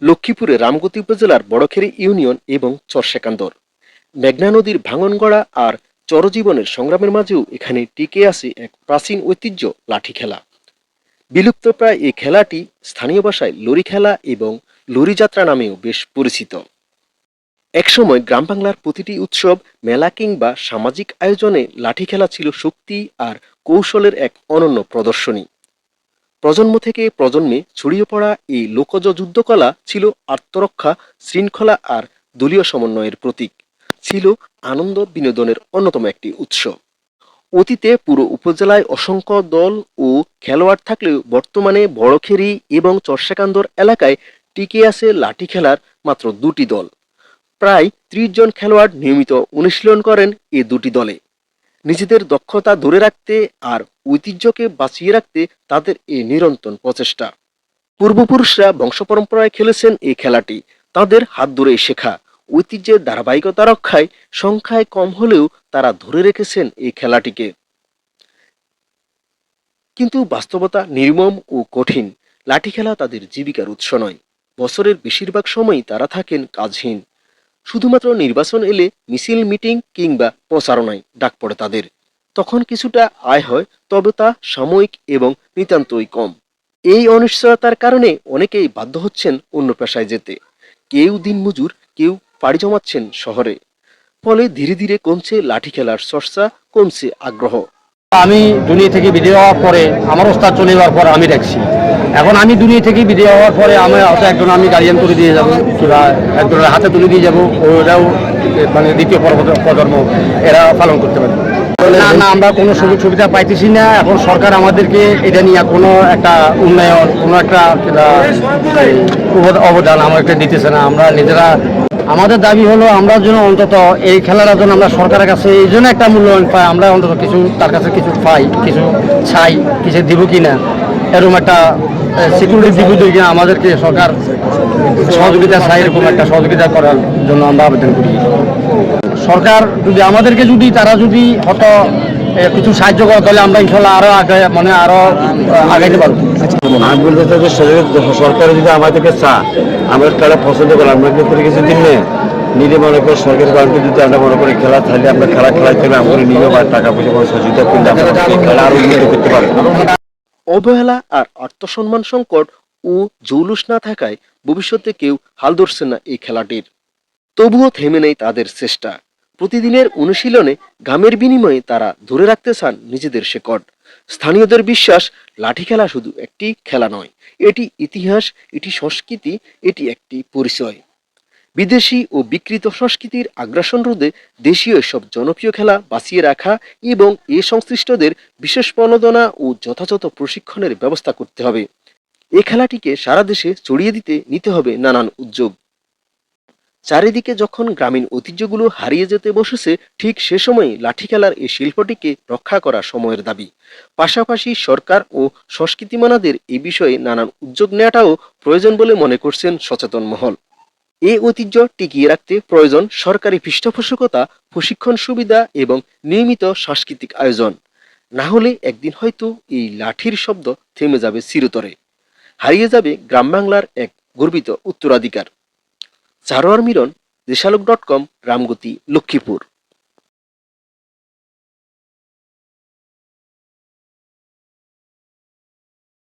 লক্ষ্মীপুরে রামগতি উপজেলার বড়খেরি ইউনিয়ন এবং চরশেকান্দর। মেঘনা নদীর ভাঙনগড়া আর চরজীবনের সংগ্রামের মাঝেও এখানে টিকে আছে এক প্রাচীন ঐতিহ্য লাঠি খেলা। বিলুপ্তপ্রায় এই খেলাটি স্থানীয় ভাষায় লরি খেলা এবং লরি যাত্রা নামেও বেশ পরিচিত। একসময় গ্রাম বাংলার প্রতিটি উৎসব, মেলা কিংবা সামাজিক আয়োজনে লাঠি খেলা ছিল শক্তি আর কৌশলের এক অনন্য প্রদর্শনী। প্রজন্ম থেকে প্রজন্মে ছড়িয়ে পড়া এই লোকজ যুদ্ধকলা ছিল আত্মরক্ষা, শৃঙ্খলা আর দলীয় সমন্বয়ের প্রতীক। ছিল আনন্দ বিনোদনের অন্যতম একটি উৎস। অতীতে পুরো উপজেলায় অসংখ্য দল ও খেলোয়াড় থাকলেও বর্তমানে বড়খেরি এবং চরশেকান্দর এলাকায় টিকে আছে লাঠি খেলার মাত্র দুটি দল। প্রায় ৩০ জন খেলোয়াড় নিয়মিত অনুশীলন করেন এ দুটি দলে। নিজেদের দক্ষতা ধরে রাখতে আর ঐতিহ্যকে বাঁচিয়ে রাখতে তাদের এই নিরন্তর প্রচেষ্টা। পূর্বপুরুষরা বংশপরম্পরায় খেলেছেন এই খেলাটি, তাদের হাত ধরেই শেখা। ঐতিহ্যের ধারাবাহিকতা রক্ষায় সংখ্যায় কম হলেও তারা ধরে রেখেছেন এই খেলাটিকে। কিন্তু বাস্তবতা নির্মম ও কঠিন। লাঠি খেলা তাদের জীবিকার উৎস নয়। বছরের বেশিরভাগ সময়ই তারা থাকেন কাজহীন। শুধুমাত্র নির্বাচন এলে মিছিল, মিটিং কিংবা প্রচারণায় ডাক পড়ে তাদের। তখন কিছুটা আয় হয়, তবে তা সাময়িক এবং নিতান্তই কম। এই অনিশ্চয়তার কারণে অনেকেই বাধ্য হচ্ছেন অন্য পেশায় যেতে। কেউ দিনমজুর, কেউ পাড়ি জমাচ্ছেন শহরে। ফলে ধীরে ধীরে কমছে লাঠি খেলার চর্চা, কমছে আগ্রহ। আমি দুনিয়া থেকে বিদায় হওয়ার পরে আমার ওস্তাদ চলে যাওয়ার পর আমি দেখছি। এখন আমি দুনিয়া থেকে বিদায় হওয়ার পরে আমি হয়তো একজন আমি গার্ডিয়ান করে দিয়ে যাবো কিংবা একজনের হাতে তুলে দিয়ে যাবো, ওরাও মানে দ্বিতীয় প্রজন্ম এরা পালন করতে পারে। না না, আমরা কোনো সুযোগ সুবিধা পাইতেছি না। এখন সরকার আমাদেরকে এটা নিয়ে কোনো একটা উন্নয়ন, কোনো একটা অবদান আমাদেরকে দিতেছে না। আমরা নিজেরা, আমাদের দাবি হলো আমরা যেন অন্তত এই খেলার জন্য আমরা সরকারের কাছে এই জন্য একটা মূল্যায়ন পাই, আমরা অন্তত কিছু তার কাছে কিছু পাই, কিছু চাই, কিছু দিব কি না, এরকম একটা সিকিউরিটি দিব কিনা আমাদেরকে সরকার সহযোগিতা চাই, এরকম একটা সহযোগিতা করার জন্য আমরা আবেদন করি। সরকার যদি আমাদেরকে যদি তারা যদি হয়তো কিছু সাহায্য করে তাহলে আমরা ইনশাল্লাহ আরো আগে মানে আরো আগাইতে পারবো। আমি বলতে চাই যে সরকার যদি আমাদেরকে আমরা খেলা পছন্দ করি, আমরা কিন্তু কিছু দিন নেই নিজে মনে করি সরকারের কারণে যদি আমরা মনে করি খেলা থাকলে আমরা খেলাইতে হবে, আমরা নিজেও বা টাকা পয়সা সহযোগিতা করলে আমরা খেলা আরো উন্নতি করতে পারবো। অবহেলা আর আত্মসম্মান সংকট ও জৌলুস না থাকায় ভবিষ্যতে কেউ হাল ধরছে না এই খেলাটির। তবুও থেমে নেই তাদের চেষ্টা। প্রতিদিনের অনুশীলনে ঘামের বিনিময়ে তারা ধরে রাখতে চান নিজেদের শেকড়। স্থানীয়দের বিশ্বাস, লাঠি খেলা শুধু একটি খেলা নয়, এটি ইতিহাস, এটি সংস্কৃতি, এটি একটি পরিচয়। বিদেশি ও বিকৃত সংস্কৃতির আগ্রাসন রোধে দেশীয় এসব জনপ্রিয় খেলা বাঁচিয়ে রাখা এবং এ সংশ্লিষ্টদের বিশেষ প্রণোদনা ও যথাযথ প্রশিক্ষণের ব্যবস্থা করতে হবে। এ খেলাটিকে সারা দেশে ছড়িয়ে দিতে নিতে হবে নানান উদ্যোগ। চারিদিকে যখন গ্রামীণ ঐতিহ্যগুলো হারিয়ে যেতে বসেছে, ঠিক সে সময় লাঠি খেলার এই শিল্পটিকে রক্ষা করা সময়ের দাবি। পাশাপাশি সরকার ও সংস্কৃতিমানাদের এই বিষয়ে নানান উদ্যোগ নেওয়াটাও প্রয়োজন বলে মনে করছেন সচেতন মহল। এই ঐতিহ্য টিকিয়ে রাখতে প্রয়োজন সরকারি পৃষ্ঠপোষকতা, প্রশিক্ষণ সুবিধা এবং নিয়মিত সাংস্কৃতিক আয়োজন। না হলে একদিন হয়তো এই লাঠির শব্দ থেমে যাবে চিরতরে, হারিয়ে যাবে গ্রাম বাংলার এক গর্বিত উত্তরাধিকার। সারোয়ার মিরন, দেশালোক.com, রামগতি, লক্ষ্মীপুর।